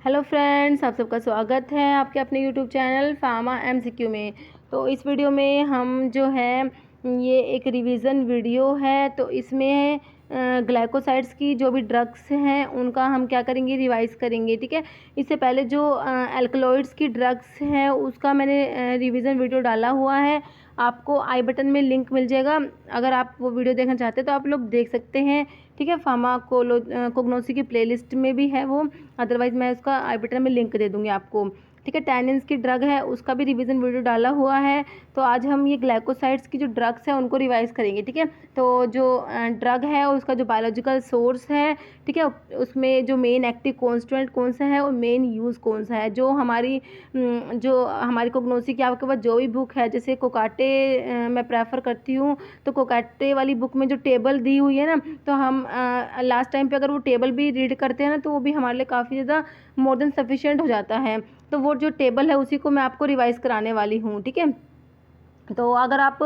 Hello friends, आप सबका स्वागत है आपके अपने यूट्यूब चैनल फार्मा एमसीक्यू में। तो इस वीडियो में हम जो है ये एक रिवीजन वीडियो है। तो इसमें ग्लाइकोसाइड्स की जो भी ड्रग्स हैं उनका हम क्या करेंगे, रिवाइज करेंगे। ठीक है, इससे पहले जो एल्कलॉइड्स की ड्रग्स हैं उसका मैंने रिवीजन वीडियो डाला हुआ है। आपको आई बटन में लिंक मिल जाएगा, अगर आप वो वीडियो देखना चाहते हैं तो आप लोग देख सकते हैं। ठीक है, कोग्नोसी की प्लेलिस्ट में भी है वो, अदरवाइज़ मैं उसका आई बटन में लिंक दे दूँगी आपको। ठीक है, टैनिन्स की ड्रग है उसका भी रिवीजन वीडियो डाला हुआ है। तो आज हम ये ग्लाइकोसाइड्स की जो ड्रग्स है उनको रिवाइज करेंगे। ठीक है, तो जो ड्रग है उसका जो बायोलॉजिकल सोर्स है, ठीक है, उसमें जो मेन एक्टिव कॉन्स्टिट्यूएंट कौन सा है और मेन यूज़ कौन सा है। जो हमारी कोग्नोसी की आपके पास जो भी बुक है, जैसे कोकाटे मैं प्रेफर करती हूँ, तो कोकाटे वाली बुक में जो टेबल दी हुई है ना, तो हम लास्ट टाइम पे अगर वो टेबल भी रीड करते हैं ना तो वो भी हमारे लिए काफ़ी ज़्यादा मोर देन सफिशिएंट हो जाता है। तो वो जो टेबल है उसी को मैं आपको रिवाइज़ कराने वाली हूँ। ठीक है, तो अगर आप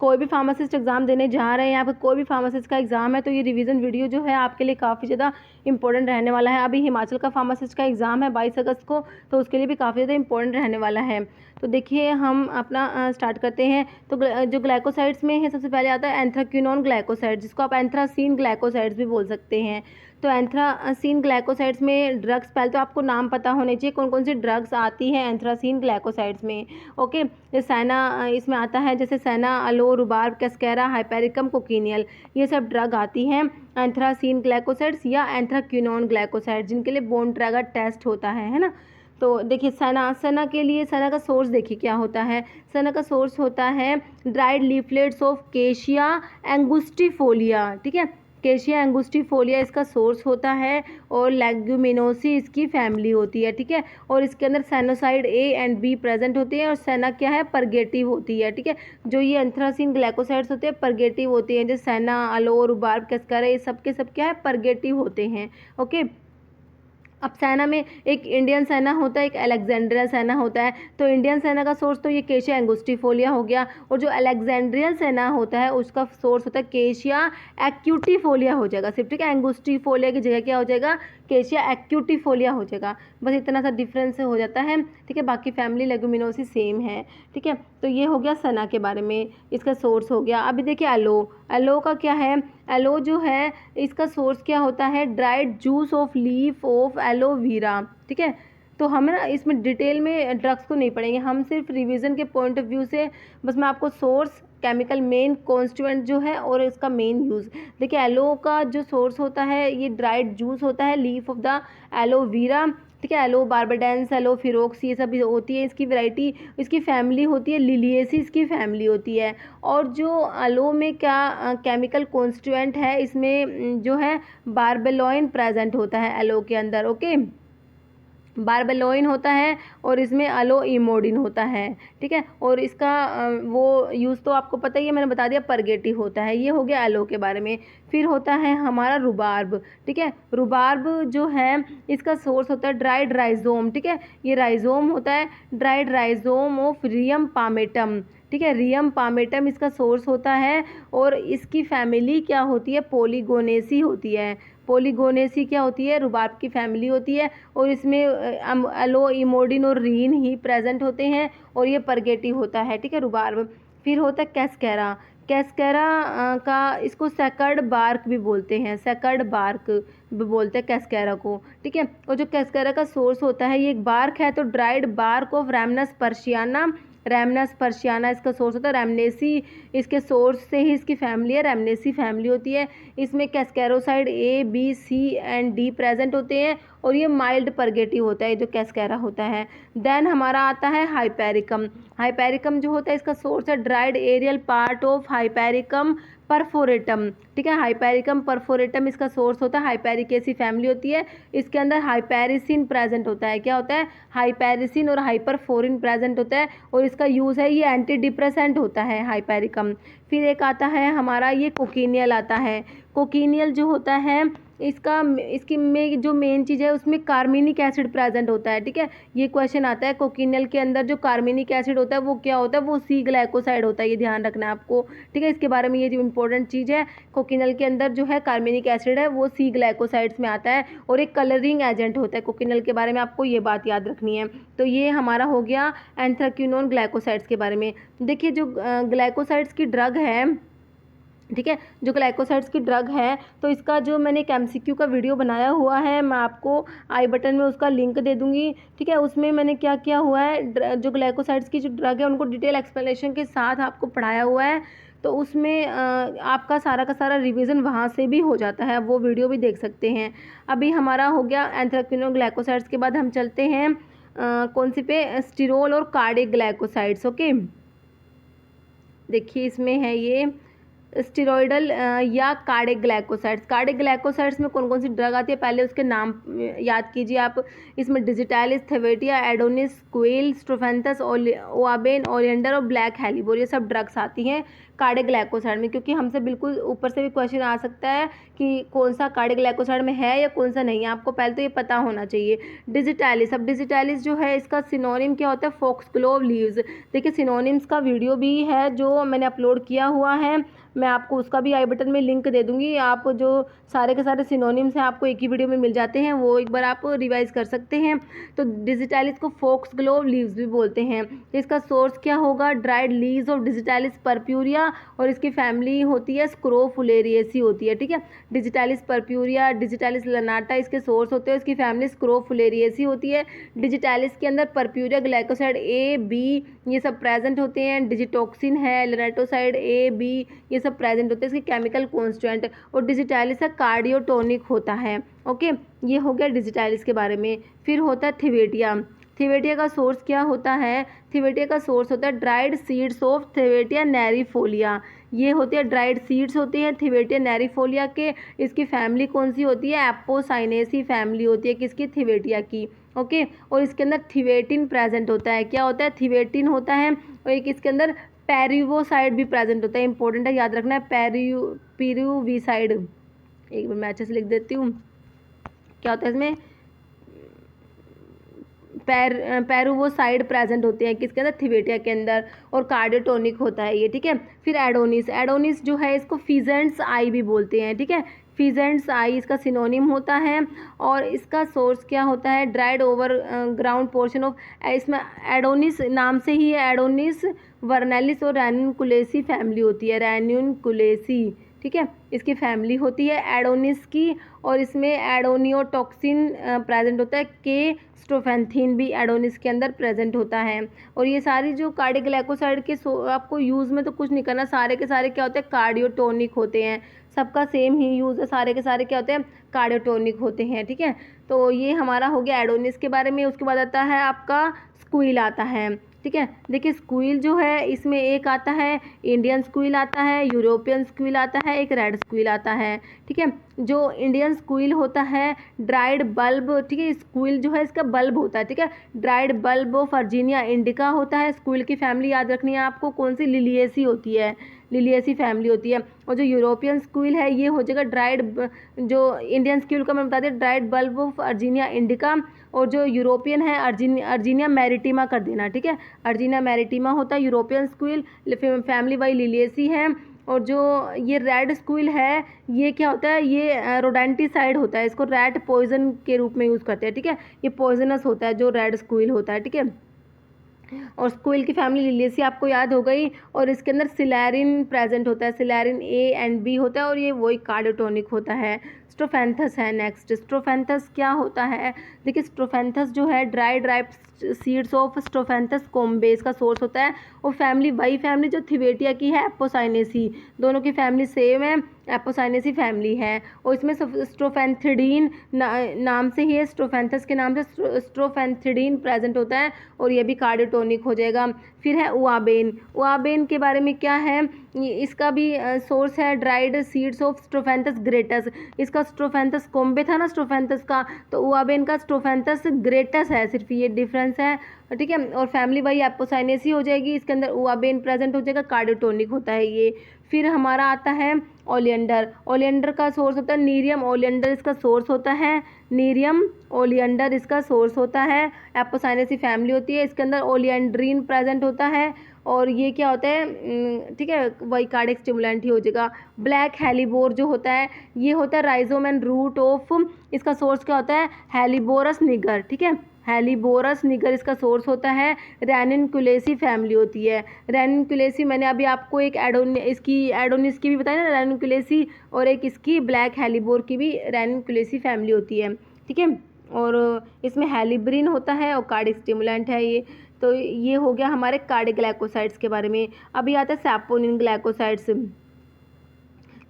कोई भी फार्मासिस्ट एग्ज़ाम देने जा रहे हैं या फिर कोई भी फार्मासिस्ट का एग्ज़ाम है तो ये रिवीजन वीडियो जो है आपके लिए काफ़ी ज़्यादा इंपॉर्टेंट रहने वाला है। अभी हिमाचल का फार्मासिस्ट का एग्ज़ाम है 22 अगस्त को, तो उसके लिए भी काफ़ी ज़्यादा इंपॉर्टेंट रहने वाला है। तो देखिए हम अपना स्टार्ट करते हैं। तो जो ग्लाइकोसाइड्स में है सबसे पहले आता है एंथ्राक्विनोन ग्लाइकोसाइड, जिसको आप एंथ्रासीन ग्लाइकोसाइड्स भी बोल सकते हैं। तो एंथ्रासीन ग्लाइकोसाइड्स में ड्रग्स, पहले तो आपको नाम पता होने चाहिए कौन कौन सी ड्रग्स आती हैं एंथ्रासीन ग्लाइकोसाइड्स में। ओके, इसमें आता है जैसे सैना, अलो, रुबार्ब, कैस्केरा, हाइपेरिकम, कोकिनियल, ये सब ड्रग आती हैं एंथ्रासीन ग्लाइकोसाइड्स या एंथ्राक्विनोन ग्लाइकोसाइड, जिनके लिए बोन ट्रैगर टेस्ट होता है ना। तो देखिए सना के लिए सना का सोर्स देखिए क्या होता है। सना का सोर्स होता है ड्राइड लीफलेट्स ऑफ केशिया एंगुस्टिफोलिया। ठीक है, केशिया एंगुस्टिफोलिया इसका सोर्स होता है और लेग्यूमिनोसी इसकी फैमिली होती है। ठीक है, और इसके अंदर सैनोसाइड ए एंड बी प्रेजेंट होते हैं और सैना क्या है, परगेटिव होती है। ठीक है, जो ये एंथ्रासीन ग्लाइकोसाइड्स होते हैं परगेटिव होते हैं, जैसे सैना, अलो, रुबार्ब, कैस्केरा, ये सब के सब क्या है, परगेटिव होते हैं। ओके, अब सेना में एक इंडियन सेना होता है, एक अलेक्जेंड्रियन सेना होता है। तो इंडियन सेना का सोर्स तो ये केशिया एंगुस्टिफोलिया हो गया, और जो अलेक्जेंड्रियन सेना होता है उसका सोर्स होता है केशिया एक्यूटिफोलिया हो जाएगा सिर्फ। ठीक है, एंगुस्टिफोलिया की जगह क्या हो जाएगा, केशिया एक्यूटिफोलिया हो जाएगा। बस इतना सा डिफरेंस हो जाता है। ठीक है, बाकी फैमिली लेगुमिनोसी सेम है। ठीक है, तो ये हो गया सना के बारे में, इसका सोर्स हो गया। अभी देखिए एलो का क्या है। एलो जो है इसका सोर्स क्या होता है, dried juice of leaf of aloe vera. ठीक है, तो हमें ना इसमें डिटेल में ड्रग्स को नहीं पढ़ेंगे, हम सिर्फ रिवीजन के पॉइंट ऑफ व्यू से बस मैं आपको सोर्स, केमिकल मेन कॉन्स्टिट्यूएंट जो है और इसका मेन यूज़। देखिए एलो का जो सोर्स होता है ये ड्राइड जूस होता है लीफ ऑफ द एलोवीरा। ठीक है, एलो बार्बाडेंस, एलो फिरोक्स, ये सब होती है इसकी वैरायटी। इसकी फैमिली होती है लिलिएसी, इसकी फैमिली होती है। और जो एलो में क्या केमिकल कॉन्स्टिट्यूएंट है, इसमें जो है बारबेलोइन प्रेजेंट होता है एलो के अंदर। ओके, बारबेलोइन होता है और इसमें अलो इमोडिन होता है। ठीक है, और इसका वो यूज़ तो आपको पता ही है, मैंने बता दिया, परगेटिव होता है। ये हो गया एलो के बारे में। फिर होता है हमारा रुबार्ब। ठीक है, रुबार्ब जो है इसका सोर्स होता है ड्राइड राइजोम। ठीक है, ये राइजोम होता है, ड्राइड राइजोम ऑफ रियम पामेटम। ठीक है, रियम पामेटम इसका सोर्स होता है और इसकी फैमिली क्या होती है, पोलीगोनेसी होती है। पोलीगोनेसी क्या होती है, रुबाब की फैमिली होती है, और इसमें अलो इमोडिन और रीन ही प्रेजेंट होते हैं और ये परगेटिव होता है। ठीक है, रुबाब। फिर होता है कैस्केरा। कैस्केरा का इसको सेकर्ड बार्क भी बोलते हैं, सेकर्ड बार्क भी बोलते हैं कैस्केरा को। ठीक है, और जो कैस्केरा का सोर्स होता है ये एक बार्क है, तो ड्राइड बार्क ऑफ रैमनस पर्शियाना, रैमनस पर्शियाना इसका सोर्स होता है। रैमनेसी इसके सोर्स से ही इसकी फैमिली है, रैमनेसी फैमिली होती है। इसमें cascaroside A B C and D present होते हैं और ये माइल्ड परगेटिव होता है, जो कैस्केरा होता है। देन हमारा आता है हाइपेरिकम। हाइपेरिकम जो होता है इसका सोर्स है dried aerial part of Hypericum perforatum. ठीक है, हाइपेरिकम परफोरेटम इसका सोर्स होता है, हाइपेरिकेसी फैमिली होती है। इसके अंदर हाइपेरिसिन प्रेजेंट होता है, क्या होता है, हाइपेरिसिन और हाइपरफोरिन प्रेजेंट होता है, और इसका यूज़ है, ये एंटी डिप्रेसेंट होता है हाइपेरिकम। फिर एक आता है हमारा ये कोकिनियल आता है। कोकिनियल जो होता है इसकी में जो मेन चीज़ है उसमें कार्मिनिक एसिड प्रेजेंट होता है, ठीक है। ये क्वेश्चन आता है कोकिनल के अंदर जो कार्मिनिक एसिड होता है वो क्या होता है, वो सी ग्लाइकोसाइड होता है, ये ध्यान रखना है आपको, ठीक है। इसके बारे में ये जो इंपॉर्टेंट चीज़ है, कोकिनल के अंदर जो है कार्मिनिक एसिड है वो सी ग्लाइकोसाइड्स में आता है और एक कलरिंग एजेंट होता है कोकिनल के बारे में, आपको ये बात याद रखनी है। तो ये हमारा हो गया एंथ्राक्विनोन ग्लाइकोसाइड्स के बारे में। देखिए जो ग्लाइकोसाइड्स की ड्रग है, ठीक है, जो ग्लाइकोसाइड्स की ड्रग है, तो इसका जो मैंने एक एमसीक्यू का वीडियो बनाया हुआ है, मैं आपको आई बटन में उसका लिंक दे दूंगी, ठीक है। उसमें मैंने क्या किया हुआ है, जो ग्लाइकोसाइड्स की जो ड्रग है उनको डिटेल एक्सप्लेनेशन के साथ आपको पढ़ाया हुआ है, तो उसमें आपका सारा का सारा रिवीजन वहाँ से भी हो जाता है, वो वीडियो भी देख सकते हैं। अभी हमारा हो गया एंथ्राक्विनोन ग्लाइकोसाइड्स के बाद हम चलते हैं कौन सी पे, स्टिरोल और कार्डिक ग्लाइकोसाइड्स। ओके, देखिए इसमें है ये स्टेरॉयडल या कार्डिक ग्लाइकोसाइड्स। कार्डिक ग्लाइकोसाइड्स में कौन कौन सी ड्रग आती है, पहले उसके नाम याद कीजिए आप। इसमें डिजिटालिस, थेवेटिया, एडोनिस, क्वेल, स्ट्रोफेंथस, ओआबेन, ओरिएंडर और ब्लैक हेलीबोर, ये सब ड्रग्स आती हैं कार्डिक ग्लाइकोसाइड में, क्योंकि हमसे बिल्कुल ऊपर से भी क्वेश्चन आ सकता है कि कौन सा कार्डिक ग्लाइकोसाइड में है या कौन सा नहीं है, आपको पहले तो ये पता होना चाहिए। डिजिटालिस, अब डिजिटालिस जो है इसका सिनोनिम क्या होता है, फॉक्सग्लोव लीव्स। देखिए सिनोनिम्स का वीडियो भी है जो मैंने अपलोड किया हुआ है, मैं आपको उसका भी आई बटन में लिंक दे दूंगी। आप जो सारे के सारे सिनोनिम्स हैं आपको एक ही वीडियो में मिल जाते हैं, वो एक बार आप रिवाइज कर सकते हैं। तो डिजिटालिस को फॉक्सग्लोव लीव्स भी बोलते हैं। तो इसका सोर्स क्या होगा, ड्राइड लीव्स ऑफ डिजिटालिस पर्प्यूरिया, और इसकी फैमिली होती है स्क्रोफुलेरिएसी होती है, ठीक है। डिजिटालिस पर्प्यूरिया, डिजिटालिस लनाटा इसके सोर्स होते हैं, इसकी फैमिली स्क्रोफुलेरिएसी होती है। डिजिटालिस के अंदर पर्प्यूरिया, ग्लाइकोसाइड ए, बी ये सब प्रेजेंट होते हैं, डिजिटॉक्सिन है, लनाटोसाइड ए, बी ये सब प्रेजेंट होते हैं, इसके केमिकल कॉन्स्टेंट। और डिजिटालिस का कार्डियोटोनिक होता है। ओके, ये हो गया डिजिटालिस के बारे में। फिर होता है थिवेटिया। थिवेटिया का सोर्स क्या होता है, थिवेटिया का सोर्स होता है ड्राइड सीड्स ऑफ थिवेटिया नैरीफोलिया। ये होते हैं ड्राइड सीड्स होते हैं थिवेटिया नैरीफोलिया के। इसकी फैमिली कौन सी होती है, एपोसाइनेसी फैमिली होती है किसकी, थिवेटिया की। ओके, और इसके अंदर थिवेटिन प्रेजेंट होता है, क्या होता है, थिवेटिन होता है। और एक इसके अंदर पेरिवोसाइड भी प्रेजेंट होता है, इंपॉर्टेंट है याद रखना है, पेरिवीसाइड। एक बार मैं अच्छे से लिख देती हूँ, क्या होता है इसमें, पेरुवोसाइड प्रेजेंट होते हैं किसके अंदर, थिवेटिया के अंदर। और कार्डियोटोनिक होता है ये, ठीक है। फिर एडोनिस, एडोनिस जो है इसको फिजेंट्स आई भी बोलते हैं, ठीक है। फिजेंट्स आई इसका सिनोनिम होता है। और इसका सोर्स क्या होता है, dried over ground portion of, इसमें एडोनिस नाम से ही है, एडोनिस वर्नैलिस और रैन्युनकुलेसी फैमिली होती है, रैन्युनकुलेसी, ठीक है, इसकी फैमिली होती है एडोनिस की। और इसमें एडोनियोटॉक्सिन प्रेजेंट होता है, के स्ट्रोफेंथिन भी एडोनिस के अंदर प्रेजेंट होता है। और ये सारी जो कार्डिक ग्लाइकोसाइड के आपको यूज़ में तो कुछ नहीं करना, सारे के सारे क्या होते हैं, कार्डियोटोनिक होते हैं, सबका सेम ही यूज़ है, सारे के सारे क्या होते हैं, कार्डियोटोनिक होते हैं, ठीक है। तो ये हमारा हो गया एडोनिस के बारे में। उसके बाद आता है आपका स्क्विल आता है, ठीक है। देखिए स्क्विल जो है इसमें एक आता है इंडियन स्क्विल आता है, यूरोपियन स्क्विल आता है, एक रेड स्क्विल आता है, ठीक है। जो इंडियन स्क्विल होता है ड्राइड बल्ब, ठीक है, स्क्विल जो है इसका बल्ब होता है, ठीक है, dried bulb of Virginia indica होता है। स्क्विल की फैमिली याद रखनी है आपको, कौन सी, लिलिएसी होती है, लिलिएसी फैमिली होती है। और जो यूरोपियन स्क्विल है ये हो जाएगा ड्राइड, जो इंडियन स्क्विल का मैं बता दें, ड्राइड बल्ब ऑफ अर्जीनिया इंडिका। और जो यूरोपियन है अर्जीनिया मैरिटिमा कर देना, ठीक है, अर्जीनिया मैरिटिमा होता है यूरोपियन स्क्विल, फैमिली वाई लिलिएसी है। और जो ये रेड स्क्विल है ये क्या होता है, ये रोडेंटिसाइड होता है, इसको रैट पॉइजन के रूप में यूज़ करते हैं, ठीक है, ये पॉइजनस होता है जो रेड स्क्विल होता है, ठीक है। और स्क्विल की फैमिली लिलिएसी आपको याद हो गई। और इसके अंदर सिलेरिन प्रेजेंट होता है, सिलेरिन ए एंड बी होता है, और ये वही कार्डियोटोनिक होता है। स्ट्रोफेंथस है नेक्स्ट। स्ट्रोफेंथस क्या होता है, देखिए स्ट्रोफेंथस जो है ड्राइड सीड्स ऑफ स्ट्रोफेंथस कोम्बे इसका सोर्स होता है। और फैमिली वही फैमिली जो थिवेटिया की है, एपोसाइनेसी, दोनों की फैमिली सेम है, एपोसाइनेसी फैमिली है। और इसमें स्ट्रोफेंथिडीन नाम से ही है, स्ट्रोफेंथस के नाम से स्ट्रोफेंथिडीन प्रेजेंट होता है, और ये भी कार्डियोटोनिक हो जाएगा। फिर है उआबेन। उआबेन के बारे में क्या है, इसका भी सोर्स है ड्राइड सीड्स ऑफ स्ट्रोफेंथस ग्रेटस। इसका स्ट्रोफेंथस कोम्बे था ना स्ट्रोफेंथस का, तो उआबेन का स्ट्रोफेंथस ग्रेटस है, सिर्फ ये डिफरेंस है, ठीक है। और फैमिली वही एपोसाइनेसी हो जाएगी, इसके अंदर उआबेन प्रेजेंट हो जाएगा, कार्डियोटोनिक होता है ये। फिर हमारा आता है ओलियंडर। ओलियंडर का सोर्स होता है नीरियम ओलियंडर, इसका सोर्स होता है नीरियम ओलियंडर, इसका सोर्स होता है। एपोसाइनेसी फैमिली होती है, इसके अंदर ओलियंड्रीन प्रेजेंट होता है और ये क्या होता है, ठीक है, वही कार्डियक स्टिमुलेंट ही हो जाएगा। ब्लैक हेलीबोर जो होता है ये होता है राइजोम एंड रूट ऑफ, इसका सोर्स क्या होता है हेलीबोरस निगर, ठीक है, हेलीबोरस निगर इसका सोर्स होता है। रेनिनकुलेसी फैमिली होती है। रेनिनकुलेसी मैंने अभी आपको एक एडोनिस की भी बताया ना रेनिनकुलेसी, और एक इसकी ब्लैक हेलीबोर की भी रेनिनकुलेसी फैमिली होती है, ठीक है। और इसमें हेलिब्रिन होता है और कार्डिक स्टिमुलेंट है ये। तो ये हो गया हमारे कार्डिक ग्लाइकोसाइड्स के बारे में। अभी आता है सैपोनिन ग्लाइकोसाइड्स।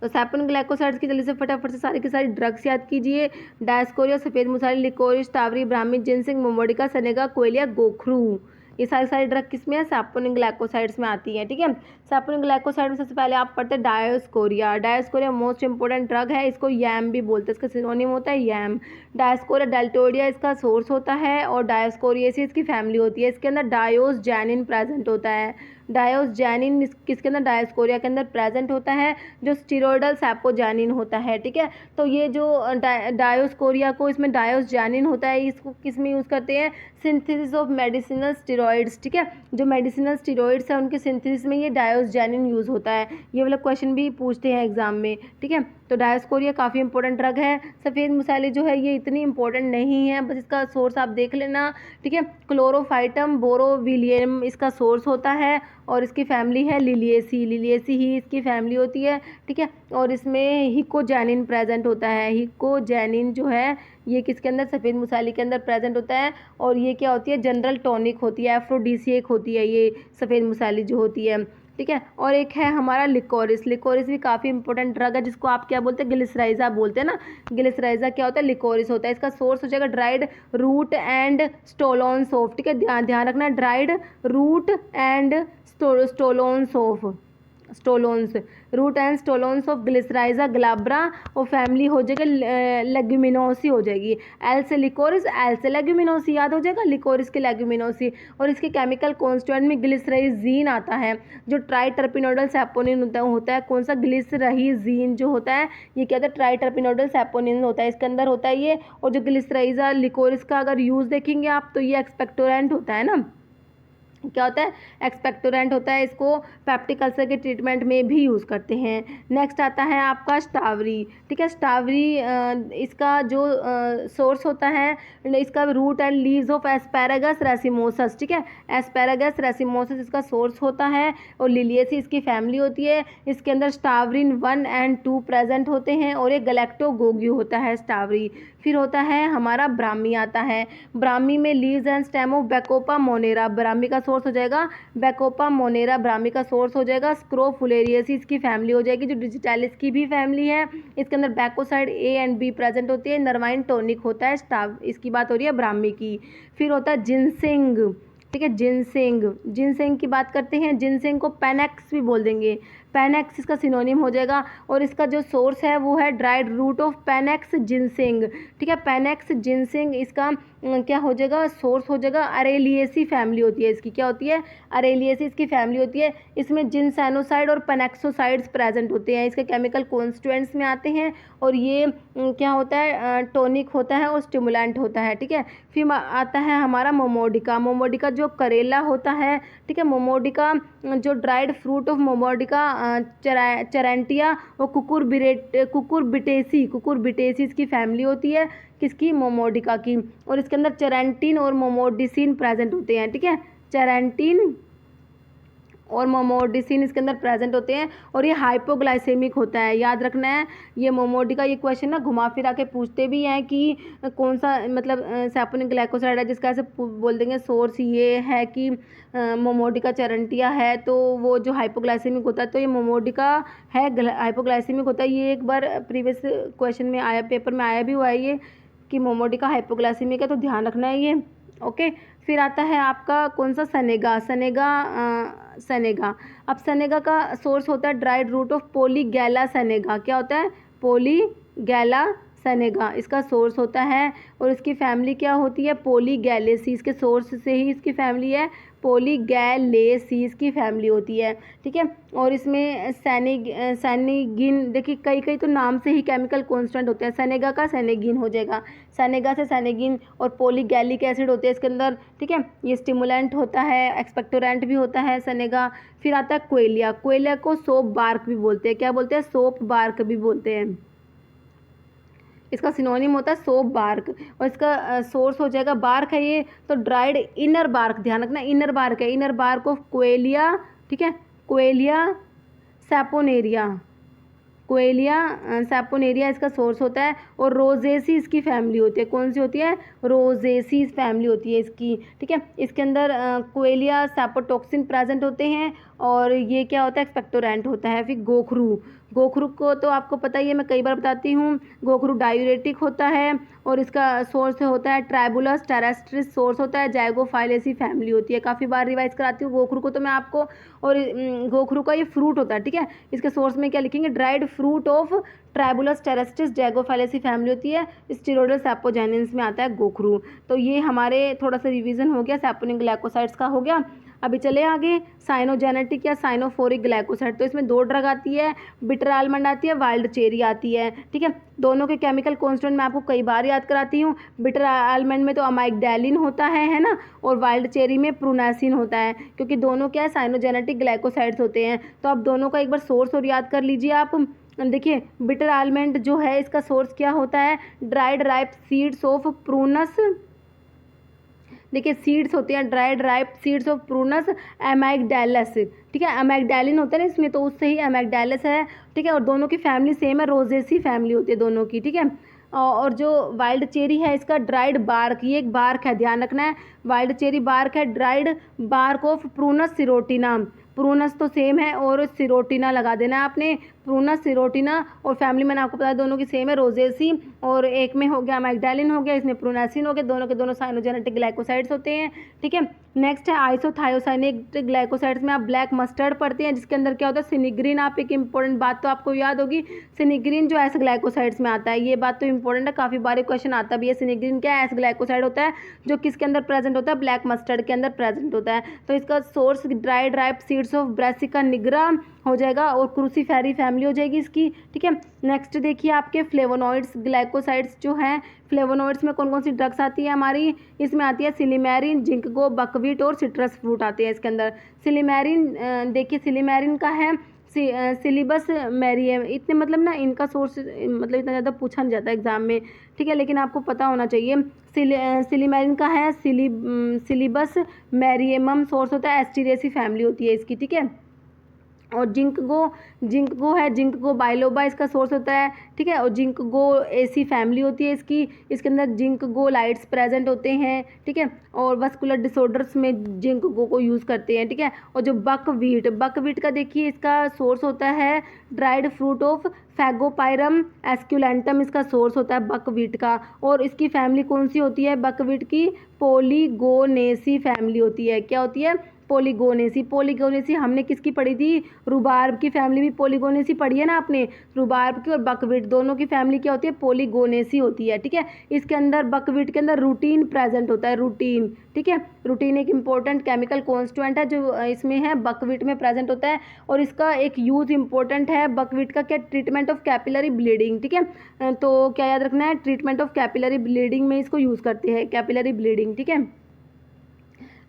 तो सैपोनिन ग्लाइकोसाइड्स की जल्दी से फटाफट से सारी की सारी ड्रग्स याद कीजिए। डायस्कोरिया, सफ़ेद मुसाली, लिकोरिस, टावरी, ब्राह्मी, जिनसिंग, मोमोडिका, सनेगा, कोयलिया, गोखरू, ये सारी ड्रग किस में है सैपोनिन ग्लाइकोसाइड्स में आती है, ठीक है। सैपोनिन ग्लाइकोसाइड में सबसे पहले आप पढ़ते हैं Dioscorea. Dioscorea most important drug है, इसको यैम भी बोलते हैं, इसका सिनोनिम होता है यैम। डायोस्कोरिया डेल्टोइडिया इसका सोर्स होता है और डायोस्कोरिएसी इसकी फैमिली होती है। इसके अंदर डायोसजैनिन प्रेजेंट होता है। डायोसजैनिन किसके अंदर डायोस्कोरिया के अंदर प्रेजेंट होता है, जो स्टीरोइडल सैपोजैनिन होता है, ठीक है। तो ये जो डायोस्कोरिया को इसमें डायोसजैनिन होता है, इसको किस में यूज़ करते हैं सिंथेसिस ऑफ मेडिसिनल स्टीरॉइड्स, ठीक है। जो मेडिसिनल स्टीरॉइड्स है उनके सिंथेसिस में ये डायोसजैनिन यूज़ होता है। ये वाला क्वेश्चन भी पूछते हैं एग्जाम में, ठीक है। तो डायोस्कोरिया काफ़ी इंपॉर्टेंट ड्रग है। सफ़ेद मुसाली जो है ये इतनी इंपॉर्टेंट नहीं है, बस इसका सोर्स आप देख लेना, ठीक है। क्लोरोफाइटम बोरोविलियम इसका सोर्स होता है और इसकी फैमिली है लिलिएसी, लिलिएसी ही इसकी फैमिली होती है, ठीक है। और इसमें हिकोजैनिन प्रेजेंट होता है। हिकोजैनिन जो है ये किसके अंदर सफ़ेद मुसाली के अंदर प्रेजेंट होता है और ये क्या होती है जनरल टॉनिक होती है, एफ्रोडीसिएक होती है ये सफ़ेद मुसाली जो होती है, ठीक है। और एक है हमारा लिकोरिस। लिकोरिस भी काफ़ी इंपॉर्टेंट ड्रग है जिसको आप क्या बोलते हैं ग्लिसराइजा बोलते हैं ना। ग्लिसराइजा क्या होता है लिकोरिस होता है। इसका सोर्स हो जाएगा dried root and stolons of, ठीक है, ध्यान रखना dried root and stolons root and stolons of Glycyrrhiza glabra और फैमिली हो जाएगा लेग्यूमिनोसी हो जाएगी। एल से लिकोरिस, एल से लेग्यूमिनोसी याद हो जाएगा, लिकोरिस के लेग्यूमिनोसी। और इसके केमिकल कॉन्स्टिट्यूएंट में ग्लिसराइजीन आता है जो ट्राइटर्पिनोडल सैपोनिन होता है। कौन सा ग्लिसराइजीन जो होता है ये क्या होता है ट्राइटर्पिनोडल सैपोनिन होता है, इसके अंदर होता है ये। और जो ग्लिसराइजा लिकोरिस का अगर यूज़ देखेंगे आप तो ये एक्सपेक्टोरेंट होता है ना, क्या होता है एक्सपेक्टोरेंट होता है। इसको पेप्टिक अल्सर के ट्रीटमेंट में भी यूज़ करते हैं। नेक्स्ट आता है आपका स्टावरी, ठीक है। स्टावरी इसका जो सोर्स होता है इसका root and leaves of Asparagus racemosus, ठीक है। एस्पैरागस रेसिमोसस इसका सोर्स होता है और लिलिएसी इसकी फैमिली होती है। इसके अंदर स्टावरिन 1 and 2 प्रेजेंट होते हैं और एक गैलेक्टोगोग्यू होता है स्टावरी। फिर होता है हमारा ब्राह्मी आता है। ब्राह्मी में leaves and stem of Bacopa monnieri, ब्राह्मी का सोर्स हो जाएगा बैकोपा मोनेरा, ब्राह्मी का सोर्स हो जाएगा स्क्रोफुलेरियसी इसकी फैमिली हो जाएगी, जो डिजिटालिस की भी फैमिली है। इसके अंदर बैकोसाइड ए एंड बी प्रेजेंट होती है। नर्वाइन टोनिक होता है स्टाव, इसकी बात हो रही है ब्राह्मी की। फिर होता है जिनसिंग, ठीक है, जिनसिंग। जिनसिंग की बात करते हैं, जिनसिंग को पेनेक्स भी बोल देंगे, पेनेक्स इसका सिनोनिम हो जाएगा। और इसका जो सोर्स है वो है dried root of Painex ginseng, ठीक है। पेनेक्स जिनसिंग इसका क्या हो जाएगा सोर्स हो जाएगा अरेलिएसी फैमिली होती है इसकी, क्या होती है अरेलिएसी इसकी फैमिली होती है। इसमें जिनसैनोसाइड और पेनेक्सोसाइड्स प्रेजेंट होते हैं, इसके केमिकल कॉन्स्टिट्यूएंट्स में आते हैं। और ये क्या होता है टॉनिक होता है और स्टिमुलेंट होता है, ठीक है। फिर आता है हमारा मोमोडिका। मोमोडिका जो करेला होता है, ठीक है, मोमोडिका जो ड्राइड फ्रूट ऑफ मोमोडिका चेरेंटिया और कुकुरबिटेसी इसकी फैमिली होती है, किसकी मोमोडिका की। और इसके अंदर चेरेंटिन और मोमोडिसिन प्रेजेंट होते हैं, ठीक है, चेरेंटिन और मोमोडिसिन इसके अंदर प्रेजेंट होते हैं। और ये हाइपोग्लाइसेमिक होता है, याद रखना है ये मोमोडिका। ये क्वेश्चन ना घुमा फिरा के पूछते भी हैं कि कौन सा मतलब सैपोनिक ग्लाइकोसाइड है, जिसका ऐसे बोल देंगे सोर्स ये है कि मोमोडिका चेरेंटिया है, तो वो जो हाइपोग्लाइसेमिक होता है तो ये मोमोडिका है हाइपोग्लाइसेमिक होता है। ये एक बार प्रीवियस क्वेश्चन में आया, पेपर में आया भी हुआ है ये कि मोमोडिका हाइपोग्लाइसेमिक है, तो ध्यान रखना है ये, ओके। फिर आता है आपका कौन सा सनेगा, सनेगा। अब सनेगा का सोर्स होता है ड्राइड रूट ऑफ पोलीगैला सनेगा, क्या होता है पोलीगैला सनेगा इसका सोर्स होता है। और इसकी फैमिली क्या होती है पोलीगैलेसी, इसके सोर्स से ही इसकी फैमिली है पॉलीगैलेसीज की फैमिली होती है, ठीक है। और इसमें सैनिगिन, देखिए कई तो नाम से ही केमिकल कॉन्स्टेंट होते हैं, सैनेगा का सैनेगिन हो जाएगा, सैनेगा से सैनेगिन। और पॉलीगैलिक एसिड होते हैं इसके अंदर, ठीक है। ये स्टिमुलेंट होता है, एक्सपेक्टोरेंट भी होता है सैनेगा। फिर आता है कोयलिया, कोयलिया को सोप बार्क भी बोलते हैं, क्या बोलते हैं, सोप बार्क भी बोलते हैं, इसका सिनोनिम होता है सोप बार्क। और इसका सोर्स हो जाएगा, बार्क है ये तो ड्राइड इनर बार्क, ध्यान रखना इनर बार्क है, इनर बार्क ऑफ कोयलिया, ठीक है, कोयलिया सैपोनेरिया, कोयलिया सैपोनेरिया इसका सोर्स होता है। और रोजेसी इसकी फैमिली होती है, कौन सी होती है, रोजेसी फैमिली होती है इसकी, ठीक है। इसके अंदर कोयलिया सैपोटॉक्सिन प्रेजेंट होते हैं और ये क्या होता है, एक्सपेक्टोरेंट होता है। फिर गोखरू, गोखरू को तो आपको पता ही है, मैं कई बार बताती हूँ, गोखरू डायूरेटिक होता है और इसका सोर्स होता है ट्राइबुलस टेरेस्ट्रिस, सोर्स होता है जाइगोफाइलेसी फैमिली होती है, काफ़ी बार रिवाइज कराती हूँ गोखरू को तो मैं आपको। और गोखरू का ये फ्रूट होता है, ठीक है, इसके सोर्स में क्या लिखेंगे, dried fruit of Tribulus terrestris Zygophyllaceae family होती है, स्टीरोइडल सैपोजेनिन्स में आता है गोखरू। तो ये हमारे थोड़ा सा रिवीजन हो गया, सैपोनिन ग्लाइकोसाइड्स का हो गया। अभी चले आगे, साइनोजेनेटिक या साइनोफोरिक ग्लाइकोसाइड, तो इसमें दो ड्रग आती है, बिटर आलमंड आती है, वाइल्ड चेरी आती है, ठीक है। दोनों के केमिकल कॉन्स्टेंट मैं आपको कई बार याद कराती हूँ, बिटर आलमंड में तो अमाइगडालिन होता है ना, और वाइल्ड चेरी में प्रूनेसिन होता है, क्योंकि दोनों क्या है, साइनोजेनेटिक ग्लाइकोसाइड्स होते हैं। तो आप दोनों का एक बार सोर्स और याद कर लीजिए आप। देखिए बिटर आलमंड जो है इसका सोर्स क्या होता है, dried ripe seeds of Prunus, देखिए सीड्स होते हैं dried ripe seeds of Prunus amygdalus, ठीक है, एमाइगडालिन होता है ना इसमें, तो उससे ही एमाइगडालस है, ठीक है। और दोनों की फैमिली सेम है, रोजेसी फैमिली होती है दोनों की, ठीक है। और जो वाइल्ड चेरी है इसका ड्राइड बार्क, ये एक बार्क है, ध्यान रखना है, वाइल्ड चेरी बार्क है, dried bark of Prunus serotina, Prunus तो सेम है और सिरोटिना लगा देना है आपने, प्रूनस सिरोटिना। और फैमिली मैंने आपको बताया दोनों की सेम है, रोजेसी, और एक में हो गया मैगडालिन हो गया, इसमें प्रोनेसिन हो गया, दोनों के दोनों साइनोजेनेटिक ग्लाइकोसाइड्स होते हैं, ठीक है। नेक्स्ट है आइसोथायोसाइनिक ग्लाइकोसाइड्स में आप ब्लैक मस्टर्ड पढ़ते हैं, जिसके अंदर क्या होता है, सिनिग्रीन। आप एक इंपॉर्टेंट बात तो आपको याद होगी, सिनिग्रीन जो एस ग्लाइकोसाइड्स में आता है, ये बात तो इंपॉर्टेंट है, काफ़ी बार क्वेश्चन आता भी है, सिनिग्रीन क्या है, एस ग्लाइकोसाइड होता है, जो किसके अंदर प्रेजेंट होता है, ब्लैक मस्टर्ड के अंदर प्रेजेंट होता है। तो इसका source dried ripe seeds of brassica nigra हो जाएगा और क्रूसीफेरी फैमिली हो जाएगी इसकी, ठीक है। नेक्स्ट देखिए आपके फ्लेवोनॉइड्स ग्लाइकोसाइड्स जो हैं, फ्लेवोनॉइड्स में कौन कौन सी ड्रग्स आती है हमारी, इसमें आती है सिलीमेरिन, जिंकगो, बकवीट और सिट्रस फ्रूट आते हैं इसके अंदर। सिलीमेरिन, देखिए सिलीमेरिन का है सिलिबस मैरियम, इतने मतलब ना इनका सोर्स मतलब इतना ज़्यादा पूछा नहीं जाता एग्जाम में, ठीक है, लेकिन आपको पता होना चाहिए। सिलीमेरिन का है सिलिबस मैरियमम, सोर्स होता है एस्टीरेसी फैमिली होती है इसकी, ठीक है। और जिंकगो है, जिंकगो बाइलोबा इसका सोर्स होता है, ठीक है। और जिंकगो एसी फैमिली होती है इसकी, इसके अंदर जिंकगो लाइट्स प्रेजेंट होते हैं, ठीक है। और वस्कुलर डिसऑर्डर्स में जिंकगो को यूज़ करते हैं, ठीक है। और जो बकवीट का देखिए इसका सोर्स होता है ड्राइड फ्रूट ऑफ फैगोपायरम एस्क्यूलेंटम, इसका सोर्स होता है बकवीट का। और इसकी फैमिली कौन सी होती है, बकवीट की पोलीगोनेसी फैमिली होती है, क्या होती है, पोलीगोनेसी हमने किसकी पढ़ी थी, रुबार्ब की फैमिली भी पोलीगोनेसी पढ़ी है ना आपने, रुबार्ब की और बकवीट दोनों की फैमिली क्या होती है, पोलीगोनेसी होती है, ठीक है। इसके अंदर बकवीट के अंदर रूटीन प्रेजेंट होता है, रूटीन, ठीक है। रूटीन एक इंपॉर्टेंट केमिकल कॉन्स्टिट्यूएंट है जो इसमें है, बकवीट में प्रेजेंट होता है। और इसका एक यूज इंपॉर्टेंट है बकवीट का, क्या, ट्रीटमेंट ऑफ कैपिलरी ब्लीडिंग, ठीक है। तो क्या याद रखना है, ट्रीटमेंट ऑफ कैपिलरी ब्लीडिंग में इसको यूज़ करते हैं, कैपिलरी ब्लीडिंग, ठीक है।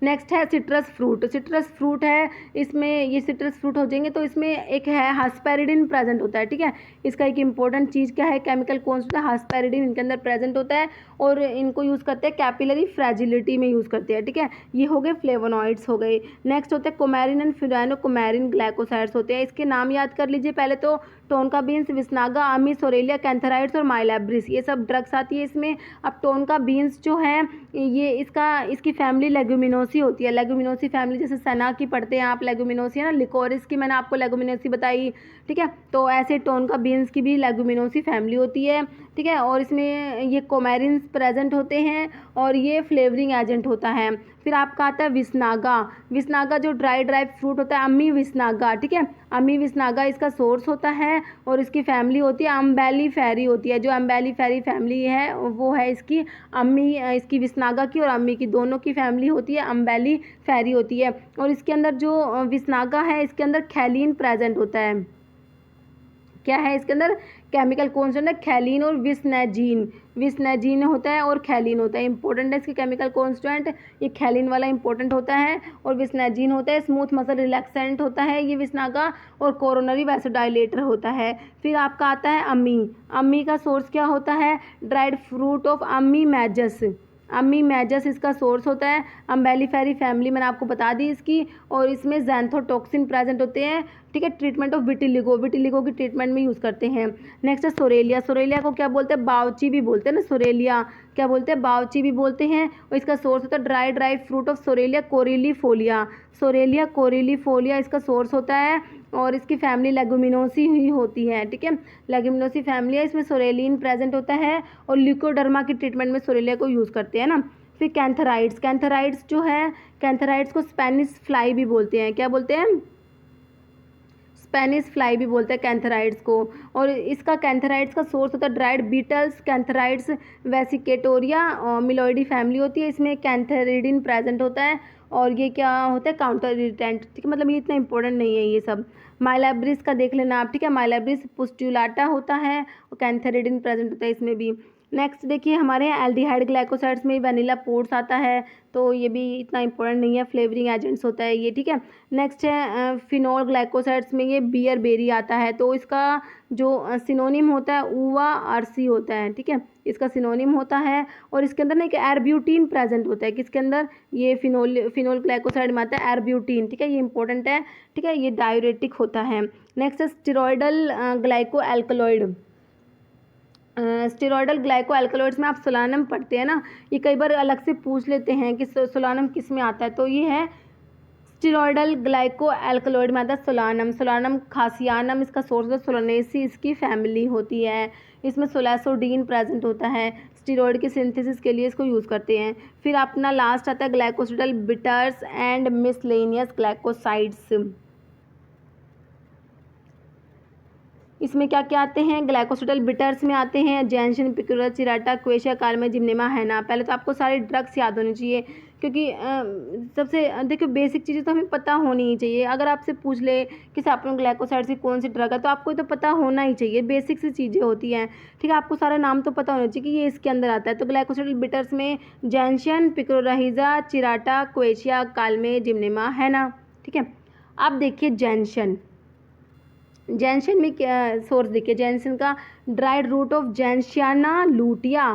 नेक्स्ट है सिट्रस फ्रूट है, इसमें ये सिट्रस फ्रूट हो जाएंगे तो इसमें एक है हास्पेरिडिन प्रेजेंट होता है, ठीक है। इसका एक इंपॉर्टेंट चीज़ क्या है, केमिकल कॉन्स्टेंट हास्पेरिडिन इनके अंदर प्रेजेंट होता है और इनको यूज़ करते हैं कैपिलरी फ्रेजिलिटी में यूज़ करते हैं, ठीक है। ये हो गए फ्लेवोनॉइड्स हो गए। नेक्स्ट होते हैं कोमेरिन एंड फ्यूरानोकोमेरिन ग्लाइकोसाइड्स होते हैं, इसके नाम याद कर लीजिए पहले तो, टोनका बीन्स, विस्नागा, आमिस, ओरेलिया, कैंथराइड्स और माइलैब्रिस, ये सब ड्रग्स आती है इसमें। अब टोनका बीन्स जो है ये इसकी फैमिली लेगुमिनोसी होती है, लेगुमिनोसी फैमिली, जैसे सना की पढ़ते हैं आप, लेगुमिनोसी है ना, लिकोरिस की मैंने आपको लेगुमिनोसी बताई, ठीक है। तो ऐसे टोनका बीन्स की भी लेगुमिनोसी फैमिली होती है, ठीक ठीक है। और इसमें ये कोमेरिन्स प्रेजेंट होते हैं और ये फ्लेवरिंग एजेंट होता है। फिर आपका आता है विसनागा। विसनागा जो ड्राई फ्रूट होता है, अम्मी विसनागा, ठीक है। अम्मी विसनागा इसका सोर्स होता है और इसकी फैमिली होती है अम्बेली फेरी होती है। जो अम्बेली फेरी फैमिली है वो है इसकी अम्मी, इसकी विसनागा की और अम्मी की दोनों की फैमिली होती है अम्बेली फेरी होती है। और इसके अंदर जो विसनागा है इसके अंदर खैलीन प्रेजेंट होता है। क्या है इसके अंदर? केमिकल कॉन्स्टेंट है खैलीन और विसनेजीन। विसनेजीन होता है और खैलीन होता है। इंपॉर्टेंट है इसके केमिकल कॉन्स्टेंट, ये खैलीन वाला इंपॉर्टेंट होता है और विसनेजीन होता है स्मूथ मसल रिलैक्सेंट होता है ये विसनागा, और कोरोनरी वैसोडाइलेटर होता है। फिर आपका आता है अम्मी। अम्मी का सोर्स क्या होता है? ड्राइड फ्रूट ऑफ अम्मी मैजस। अम्मी मैजस इसका सोर्स होता है। अम्बेलिफेरी फैमिली मैंने आपको बता दी इसकी, और इसमें जैंथोटॉक्सिन प्रेजेंट होते हैं, ठीक है। ट्रीटमेंट ऑफ विटिलिगो, विटिलिगो की ट्रीटमेंट में यूज़ करते हैं। नेक्स्ट है सोरेलिया। सोरेलिया को क्या बोलते हैं? बावची भी बोलते हैं ना, सोरेलिया क्या बोलते हैं? बावची भी बोलते हैं। और इसका सोर्स होता है dry fruit of Psoralea corylifolia. Psoralea corylifolia इसका सोर्स होता है और इसकी फैमिली लेगुमिनोसी ही होती है, ठीक है। लेगुमिनोसी फैमिली है, इसमें सोरेलिन प्रेजेंट होता है और ल्यूकोडर्मा की ट्रीटमेंट में सोरेलिया को यूज़ करते हैं ना। फिर कैंथराइड्स। कैंथराइड्स जो है, कैंथराइड्स को स्पेनिश फ्लाई भी बोलते हैं। क्या बोलते हैं? स्पेनिश फ्लाई भी बोलते हैं कैंथराइड्स को। और इसका कैंथराइड्स का सोर्स होता है ड्राइड बीटल्स, कैंथराइड्स वेसिकेटोरिया और मिलोइडी फैमिली होती है। इसमें कैंथेरिडिन प्रेजेंट होता है और ये क्या होता है? काउंटर इरिटेंट, ठीक है। मतलब ये इतना इंपॉर्टेंट नहीं है ये सब। माइलैब्रिस का देख लेना आप, ठीक है। माइलैब्रिस पुस्ट्यूलाटा होता है और कैंथेरिडिन प्रेजेंट होता है इसमें भी। नेक्स्ट देखिए हमारे यहाँ एल्डिहाइड ग्लाइकोसाइड्स में वनीला पोर्स आता है, तो ये भी इतना इंपॉर्टेंट नहीं है, फ्लेवरिंग एजेंट्स होता है ये, ठीक है। नेक्स्ट है फिनोल ग्लाइकोसाइड्स में ये बियर बेरी आता है, तो इसका जो सिनोनिम होता है ऊवा आरसी होता है, ठीक है। इसका सिनोनिम होता है और इसके अंदर ना एक एर्ब्यूटीन प्रेजेंट होता है। किसके अंदर? ये फिनोल ग्लाइकोसाइड में आता है एर्ब्यूटीन, ठीक है। ये इंपॉर्टेंट है, ठीक है। ये डायूरेटिक होता है। नेक्स्ट है steroidal glyco alkaloid. Steroidal glyco alkaloids में आप सोलानम पढ़ते हैं ना, ये कई बार अलग से पूछ लेते हैं कि सोलानम किस में आता है, तो ये है स्टेरॉयडल ग्लाइको एल्कलॉइड में आता है सोलानम। सोलानम खासियानम इसका सोर्स है, सोलानेसी इसकी फैमिली होती है। इसमें सोलैसोडीन प्रेजेंट होता है, स्टेरॉयड की सिंथेसिस के लिए इसको यूज़ करते हैं। फिर अपना लास्ट आता है ग्लाइकोसिडल बिटर्स एंड मिसलेनियस ग्लाइकोसाइड्स। इसमें क्या क्या आते हैं? ग्लाइकोसिडल बिटर्स में आते हैं जैनशिन, पिक्यूरा, चिराटा, क्वेशिया, कालमे, जिम्नेमा, हैना। पहले तो आपको सारे ड्रग्स याद होने चाहिए, क्योंकि सबसे देखो बेसिक चीज़ें तो हमें पता होनी ही चाहिए। अगर आपसे पूछ ले कि सैपरोन ग्लाइकोसाइड्स की कौन सी ड्रग है, तो आपको तो पता होना ही चाहिए, बेसिक सी चीज़ें होती हैं, ठीक है। आपको सारा नाम तो पता होना चाहिए कि ये इसके अंदर आता है। तो ग्लाइकोसिडल बिटर्स में जैनशिन, पिक्रोराहिजा, चिराटा, क्वेशिया, कालमे, जिम्नेमा, हैना, ठीक है। अब देखिए जैनशिन। जैनशिन में क्या सोर्स देखिए? जैनशिन का ड्राइड रूट ऑफ जैनशियाना लूटिया,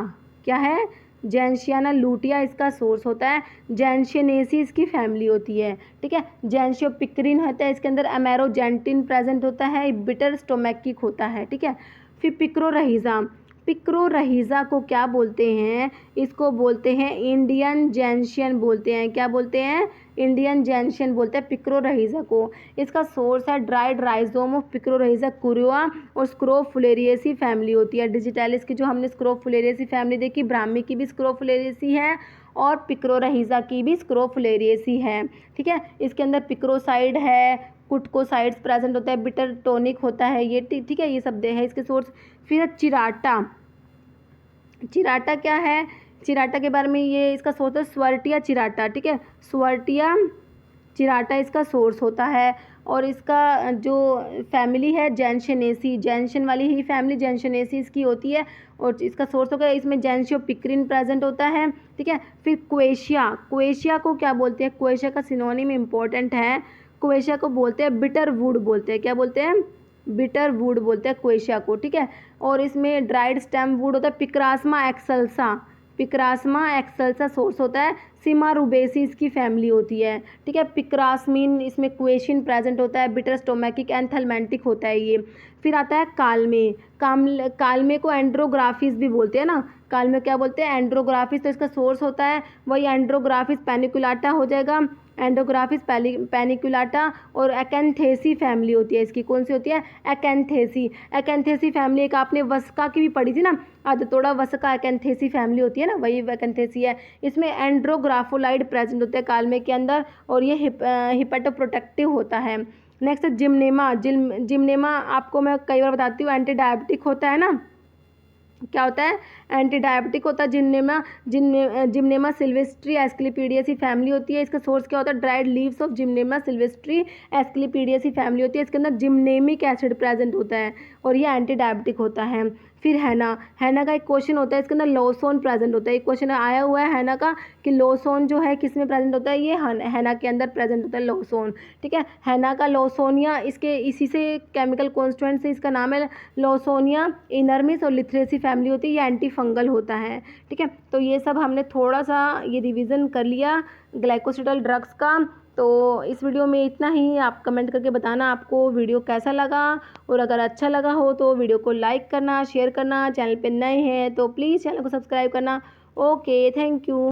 क्या है? जैनशियाना लूटिया इसका सोर्स होता है। जैनशिनेसी इसकी फैमिली होती है, ठीक है। जैनशियोपिक्रिन होता है, इसके अंदर अमेरोजेंटिन प्रेजेंट होता है, बिटर स्टोमैकिक होता है, ठीक है। फिर पिक्रोरहिजा। पिक्रोरहिजा को क्या बोलते हैं? इसको बोलते हैं इंडियन जैनशियन बोलते हैं। क्या बोलते हैं? इंडियन जैनशियन बोलते हैं पिक्रोरहिजा को। इसका सोर्स है ड्राइड राइजोम ऑफ पिक्रोरहिजा कुरुआ और स्क्रोफुलेरिएसी फैमिली होती है। डिजिटैलिस की जो हमने स्क्रोफुलेरिएसी फैमिली देखी, ब्राह्मी की भी स्क्रोफुलेरिएसी है और पिक्रोरहिजा की भी स्क्रोफुलेरिएसी है, ठीक है। इसके अंदर पिक्रोसाइड है, कुटकोसाइड्स प्रेजेंट होता है, बिटर टॉनिक होता है ये, ठीक है। ये सब है इसके सोर्स। फिर चिराटा। चिराटा क्या है? चिराटा के बारे में ये इसका सोर्स है स्वर्टिया चिराटा, ठीक है। स्वर्टिया चिराटा इसका सोर्स होता है और इसका जो फैमिली है जैनशिनेसी, जैनशिन वाली ही फैमिली जैनशिनेसी इसकी होती है और इसका सोर्स होगा, इसमें जैनशियोपिक्रिन प्रेजेंट होता है, ठीक है। फिर क्वेशिया। क्वेशिया को क्या बोलते हैं? क्वेशिया का सिनोनिम इम्पोर्टेंट है। क्वेशिया को बोलते हैं बिटर वुड बोलते हैं। क्या बोलते हैं? बिटर वुड बोलते हैं क्वेशिया को, ठीक है। और इसमें ड्राइड स्टेम वुड होता है, पिक्रास्मा एक्सल्सा। पिक्रास्मा एक्सल्सा सोर्स होता है, सीमा रूबेसी इसकी फैमिली होती है, ठीक है। पिक्रास्मिन इसमें क्वेशिन प्रेजेंट होता है, बिटर स्टोमैकिक एंथलमेंटिक होता है ये। फिर आता है कालमे। कालमे को एंड्रोग्राफिस भी बोलते हैं ना, कालमे क्या बोलते हैं? एंड्रोग्राफिस। तो इसका सोर्स होता है वही एंड्रोग्राफिस पैनिकुलाटा हो जाएगा एंडोग्राफिस पैनिकुलाटा और एकैंथेसी फैमिली होती है इसकी। कौन सी होती है? एकैंथेसी। एकैंथेसी फैमिली एक आपने वसका की भी पढ़ी थी ना, आदतोड़ा वसका एकैंथेसी फैमिली होती है ना, वही एकैंथेसी है। इसमें एंड्रोग्राफोलाइड प्रेजेंट होते हैं कालमे के अंदर और ये हिपेटोप्रोटेक्टिव होता है। Next Gymnema. जिम्नेमा आपको मैं कई बार बताती हूँ, एंटी डायबिटिक होता है ना, क्या होता है? एंटी डायबिटिक होता है Gymnema. Gymnema sylvestre Asclepiadaceae family होती है। इसका सोर्स क्या होता है? Dried leaves of Gymnema sylvestre Asclepiadaceae family होती है। इसके अंदर जिम्नेमिक एसिड प्रेजेंट होता है और ये एंटी डायबिटिक होता है। फिर हैना। हैना का एक क्वेश्चन होता है, इसके अंदर लोसोन प्रेजेंट होता है। एक क्वेश्चन आया हुआ है हैना का कि लोसोन जो है किस में प्रेजेंट होता है? ये हैना के अंदर प्रेजेंट होता है लोसोन। ठीक है, हैना का लोसोनिया, इसके इसी से केमिकल कॉन्स्टिट्यूएंट से इसका नाम है लोसोनिया इनर्मिस और लिथरेसी फैमिली होती है। ये एंटी फंगल होता है। ठीक है, तो ये सब हमने थोड़ा सा ये रिवीजन कर लिया ग्लाइकोसिडेल ड्रग्स का। तो इस वीडियो में इतना ही। आप कमेंट करके बताना आपको वीडियो कैसा लगा, और अगर अच्छा लगा हो तो वीडियो को लाइक करना, शेयर करना। चैनल पे नए हैं तो प्लीज़ चैनल को सब्सक्राइब करना। Okay, thank you.